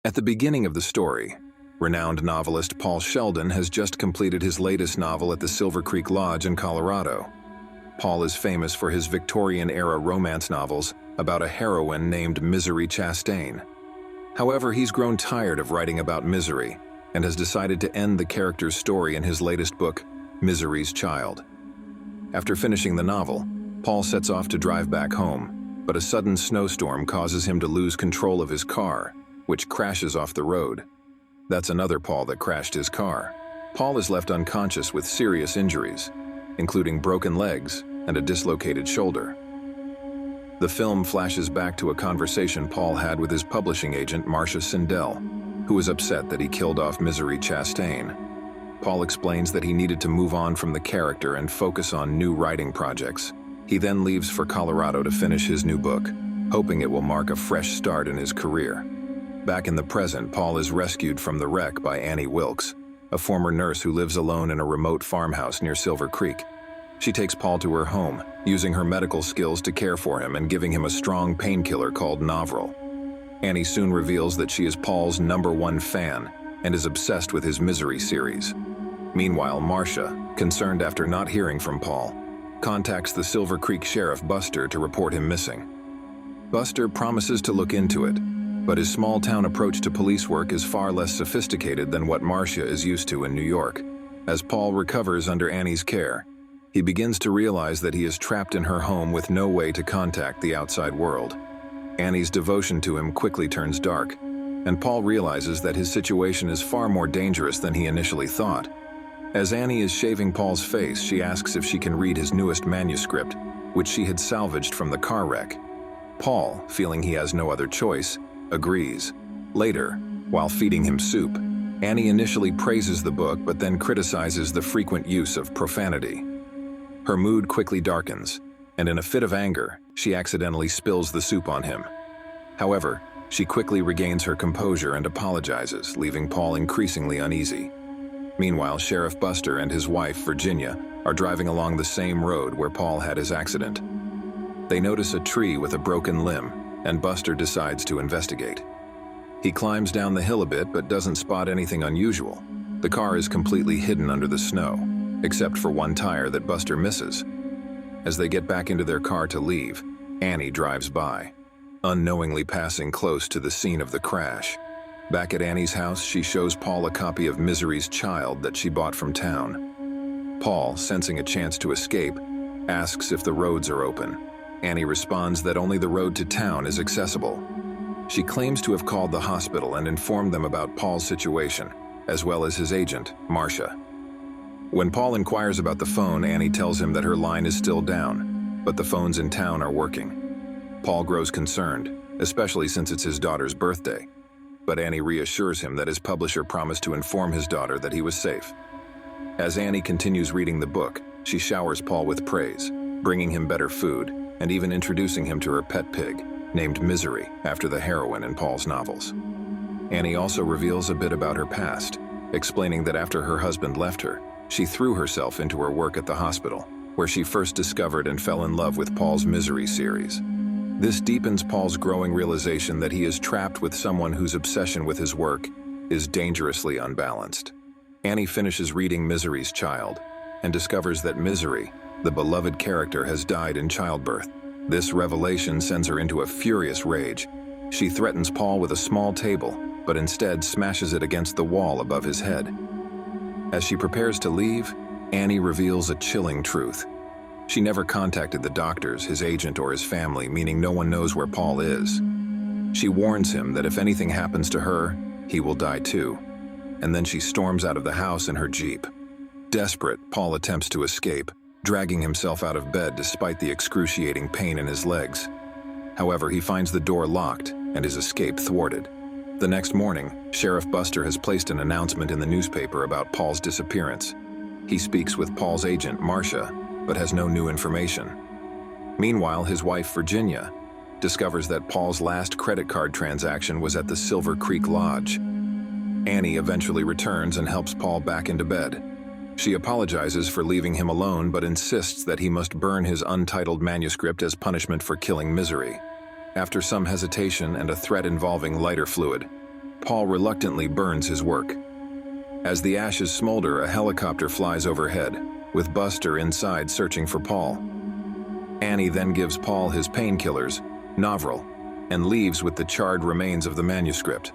At the beginning of the story, renowned novelist Paul Sheldon has just completed his latest novel at the Silver Creek Lodge in Colorado. Paul is famous for his Victorian-era romance novels about a heroine named Misery Chastain. However, he's grown tired of writing about misery and has decided to end the character's story in his latest book, Misery's Child. After finishing the novel, Paul sets off to drive back home, but a sudden snowstorm causes him to lose control of his car, which crashes off the road. That's another Paul that crashed his car. Paul is left unconscious with serious injuries, including broken legs and a dislocated shoulder. The film flashes back to a conversation Paul had with his publishing agent Marcia Sindel, who was upset that he killed off Misery Chastain. Paul explains that he needed to move on from the character and focus on new writing projects. He then leaves for Colorado to finish his new book, hoping it will mark a fresh start in his career. Back in the present, Paul is rescued from the wreck by Annie Wilkes, a former nurse who lives alone in a remote farmhouse near Silver Creek. She takes Paul to her home, using her medical skills to care for him and giving him a strong painkiller called Novril. Annie soon reveals that she is Paul's #1 fan and is obsessed with his Misery series. Meanwhile, Marcia, concerned after not hearing from Paul, contacts the Silver Creek Sheriff Buster to report him missing. Buster promises to look into it, but his small-town approach to police work is far less sophisticated than what Marcia is used to in New York. As Paul recovers under Annie's care, he begins to realize that he is trapped in her home with no way to contact the outside world. Annie's devotion to him quickly turns dark, and Paul realizes that his situation is far more dangerous than he initially thought. As Annie is shaving Paul's face, she asks if she can read his newest manuscript, which she had salvaged from the car wreck. Paul, feeling he has no other choice, agrees. Later, while feeding him soup, Annie initially praises the book but then criticizes the frequent use of profanity. Her mood quickly darkens, and in a fit of anger, she accidentally spills the soup on him. However, she quickly regains her composure and apologizes, leaving Paul increasingly uneasy. Meanwhile, Sheriff Buster and his wife, Virginia, are driving along the same road where Paul had his accident. They notice a tree with a broken limb, and Buster decides to investigate. He climbs down the hill a bit but doesn't spot anything unusual. The car is completely hidden under the snow, except for one tire that Buster misses. As they get back into their car to leave, Annie drives by, unknowingly passing close to the scene of the crash. Back at Annie's house, she shows Paul a copy of Misery's Child that she bought from town. Paul, sensing a chance to escape, asks if the roads are open. Annie responds that only the road to town is accessible. She claims to have called the hospital and informed them about Paul's situation, as well as his agent, Marcia. When Paul inquires about the phone, Annie tells him that her line is still down, but the phones in town are working. Paul grows concerned, especially since it's his daughter's birthday, but Annie reassures him that his publisher promised to inform his daughter that he was safe. As Annie continues reading the book, she showers Paul with praise, bringing him better food, and even introducing him to her pet pig, named Misery, after the heroine in Paul's novels. Annie also reveals a bit about her past, explaining that after her husband left her, she threw herself into her work at the hospital, where she first discovered and fell in love with Paul's Misery series. This deepens Paul's growing realization that he is trapped with someone whose obsession with his work is dangerously unbalanced. Annie finishes reading Misery's Child and discovers that Misery, the beloved character, has died in childbirth. This revelation sends her into a furious rage. She threatens Paul with a small table, but instead smashes it against the wall above his head. As she prepares to leave, Annie reveals a chilling truth. She never contacted the doctors, his agent, or his family, meaning no one knows where Paul is. She warns him that if anything happens to her, he will die too. And then she storms out of the house in her Jeep. Desperate, Paul attempts to escape, dragging himself out of bed despite the excruciating pain in his legs. However, he finds the door locked and his escape thwarted. The next morning, Sheriff Buster has placed an announcement in the newspaper about Paul's disappearance. He speaks with Paul's agent, Marcia, but has no new information. Meanwhile, his wife, Virginia, discovers that Paul's last credit card transaction was at the Silver Creek Lodge. Annie eventually returns and helps Paul back into bed. She apologizes for leaving him alone but insists that he must burn his untitled manuscript as punishment for killing Misery. After some hesitation and a threat involving lighter fluid, Paul reluctantly burns his work. As the ashes smolder, a helicopter flies overhead, with Buster inside searching for Paul. Annie then gives Paul his painkillers, Novril, and leaves with the charred remains of the manuscript.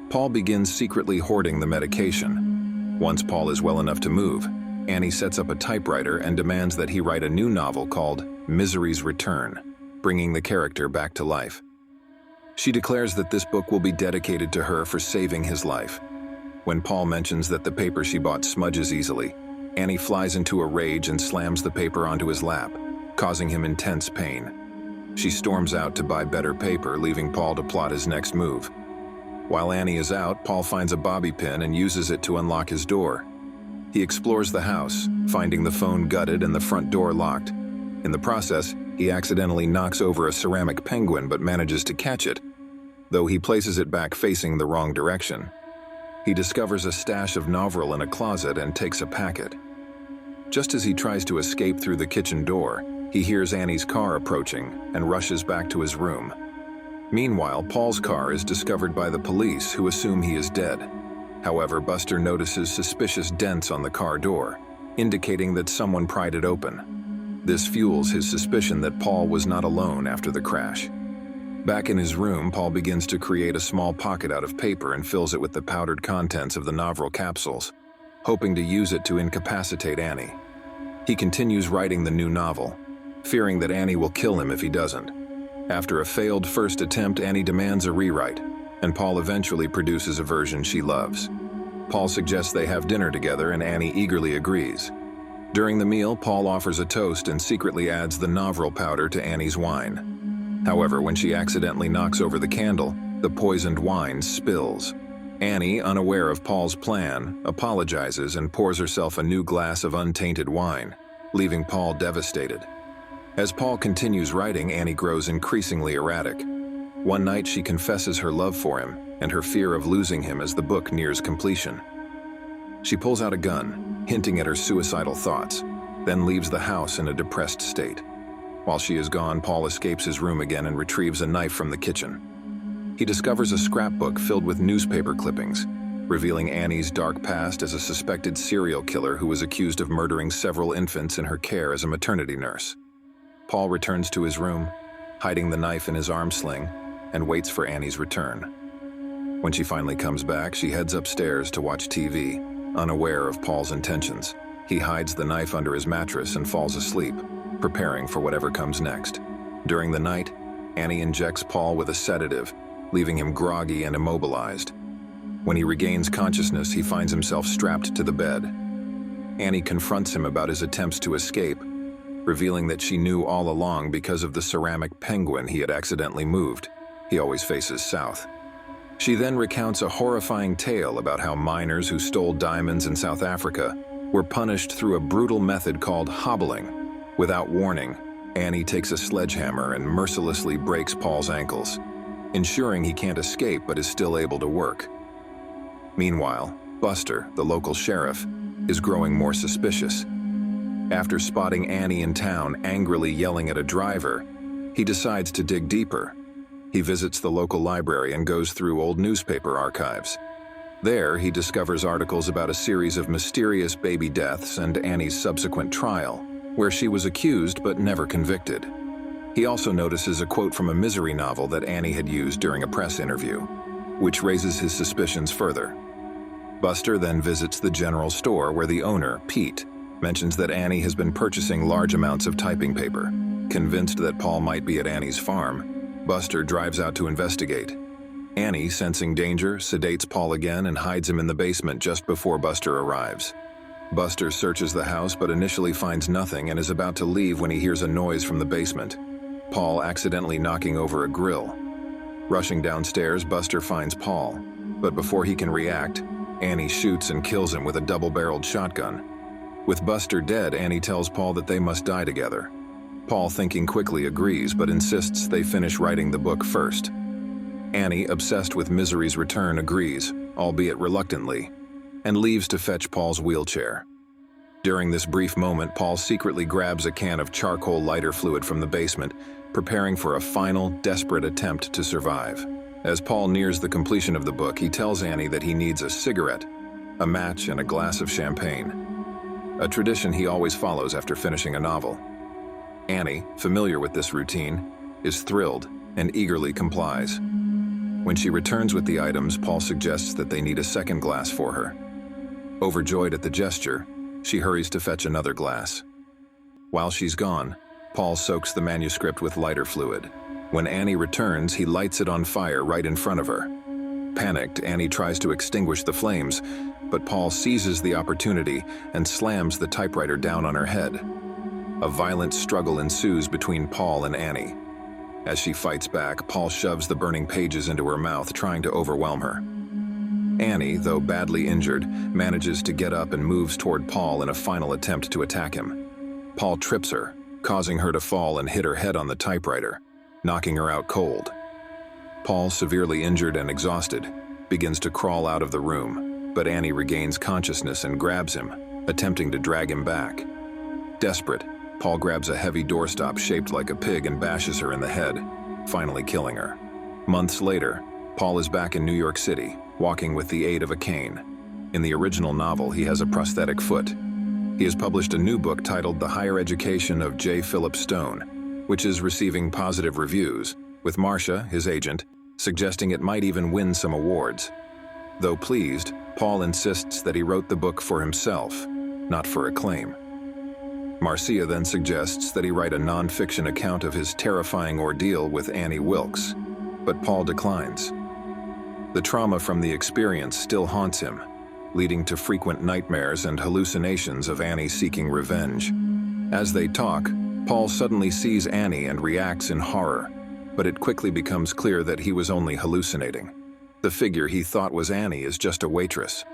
Paul begins secretly hoarding the medication. Once Paul is well enough to move, Annie sets up a typewriter and demands that he write a new novel called Misery's Return, bringing the character back to life. She declares that this book will be dedicated to her for saving his life. When Paul mentions that the paper she bought smudges easily, Annie flies into a rage and slams the paper onto his lap, causing him intense pain. She storms out to buy better paper, leaving Paul to plot his next move. While Annie is out, Paul finds a bobby pin and uses it to unlock his door. He explores the house, finding the phone gutted and the front door locked. In the process, he accidentally knocks over a ceramic penguin but manages to catch it, though he places it back facing the wrong direction. He discovers a stash of Novril in a closet and takes a packet. Just as he tries to escape through the kitchen door, he hears Annie's car approaching and rushes back to his room. Meanwhile, Paul's car is discovered by the police, who assume he is dead. However, Buster notices suspicious dents on the car door, indicating that someone pried it open. This fuels his suspicion that Paul was not alone after the crash. Back in his room, Paul begins to create a small pocket out of paper and fills it with the powdered contents of the Novril capsules, hoping to use it to incapacitate Annie. He continues writing the new novel, fearing that Annie will kill him if he doesn't. After a failed first attempt, Annie demands a rewrite, and Paul eventually produces a version she loves. Paul suggests they have dinner together, and Annie eagerly agrees. During the meal, Paul offers a toast and secretly adds the Novril powder to Annie's wine. However, when she accidentally knocks over the candle, the poisoned wine spills. Annie, unaware of Paul's plan, apologizes and pours herself a new glass of untainted wine, leaving Paul devastated. As Paul continues writing, Annie grows increasingly erratic. One night she confesses her love for him and her fear of losing him as the book nears completion. She pulls out a gun, hinting at her suicidal thoughts, then leaves the house in a depressed state. While she is gone, Paul escapes his room again and retrieves a knife from the kitchen. He discovers a scrapbook filled with newspaper clippings, revealing Annie's dark past as a suspected serial killer who was accused of murdering several infants in her care as a maternity nurse. Paul returns to his room, hiding the knife in his arm sling, and waits for Annie's return. When she finally comes back, she heads upstairs to watch TV, unaware of Paul's intentions. He hides the knife under his mattress and falls asleep, preparing for whatever comes next. During the night, Annie injects Paul with a sedative, leaving him groggy and immobilized. When he regains consciousness, he finds himself strapped to the bed. Annie confronts him about his attempts to escape, revealing that she knew all along because of the ceramic penguin he had accidentally moved. He always faces south. She then recounts a horrifying tale about how miners who stole diamonds in South Africa were punished through a brutal method called hobbling. Without warning, Annie takes a sledgehammer and mercilessly breaks Paul's ankles, ensuring he can't escape but is still able to work. Meanwhile, Buster, the local sheriff, is growing more suspicious. After spotting Annie in town angrily yelling at a driver, he decides to dig deeper. He visits the local library and goes through old newspaper archives. There, he discovers articles about a series of mysterious baby deaths and Annie's subsequent trial, where she was accused but never convicted. He also notices a quote from a Misery novel that Annie had used during a press interview, which raises his suspicions further. Buster then visits the general store where the owner, Pete, mentions that Annie has been purchasing large amounts of typing paper. Convinced that Paul might be at Annie's farm, Buster drives out to investigate. Annie, sensing danger, sedates Paul again and hides him in the basement just before Buster arrives. Buster searches the house but initially finds nothing and is about to leave when he hears a noise from the basement, Paul accidentally knocking over a grill. Rushing downstairs, Buster finds Paul, but before he can react, Annie shoots and kills him with a double-barreled shotgun. With Buster dead, Annie tells Paul that they must die together. Paul, thinking quickly, agrees but insists they finish writing the book first. Annie, obsessed with Misery's Return, agrees, albeit reluctantly, and leaves to fetch Paul's wheelchair. During this brief moment, Paul secretly grabs a can of charcoal lighter fluid from the basement, preparing for a final, desperate attempt to survive. As Paul nears the completion of the book, he tells Annie that he needs a cigarette, a match, and a glass of champagne, a tradition he always follows after finishing a novel. Annie, familiar with this routine, is thrilled and eagerly complies. When she returns with the items, Paul suggests that they need a second glass for her. Overjoyed at the gesture, she hurries to fetch another glass. While she's gone, Paul soaks the manuscript with lighter fluid. When Annie returns, he lights it on fire right in front of her. Panicked, Annie tries to extinguish the flames, but Paul seizes the opportunity and slams the typewriter down on her head. A violent struggle ensues between Paul and Annie. As she fights back, Paul shoves the burning pages into her mouth, trying to overwhelm her. Annie, though badly injured, manages to get up and moves toward Paul in a final attempt to attack him. Paul trips her, causing her to fall and hit her head on the typewriter, knocking her out cold. Paul, severely injured and exhausted, begins to crawl out of the room, but Annie regains consciousness and grabs him, attempting to drag him back. Desperate, Paul grabs a heavy doorstop shaped like a pig and bashes her in the head, finally killing her. Months later, Paul is back in New York City, walking with the aid of a cane. In the original novel, he has a prosthetic foot. He has published a new book titled The Higher Education of J. Philip Stone, which is receiving positive reviews, with Marcia, his agent, suggesting it might even win some awards. Though pleased, Paul insists that he wrote the book for himself, not for acclaim. Marcia then suggests that he write a non-fiction account of his terrifying ordeal with Annie Wilkes, but Paul declines. The trauma from the experience still haunts him, leading to frequent nightmares and hallucinations of Annie seeking revenge. As they talk, Paul suddenly sees Annie and reacts in horror, but it quickly becomes clear that he was only hallucinating. The figure he thought was Annie is just a waitress.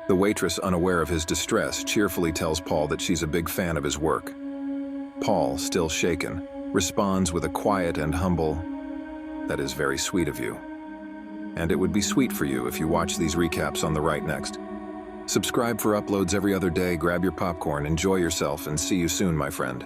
The waitress, unaware of his distress, cheerfully tells Paul that she's a big fan of his work. Paul, still shaken, responds with a quiet and humble, "That is very sweet of you. And it would be sweet for you if you watch these recaps on the right next." Subscribe for uploads every other day, grab your popcorn, enjoy yourself, and see you soon, my friend.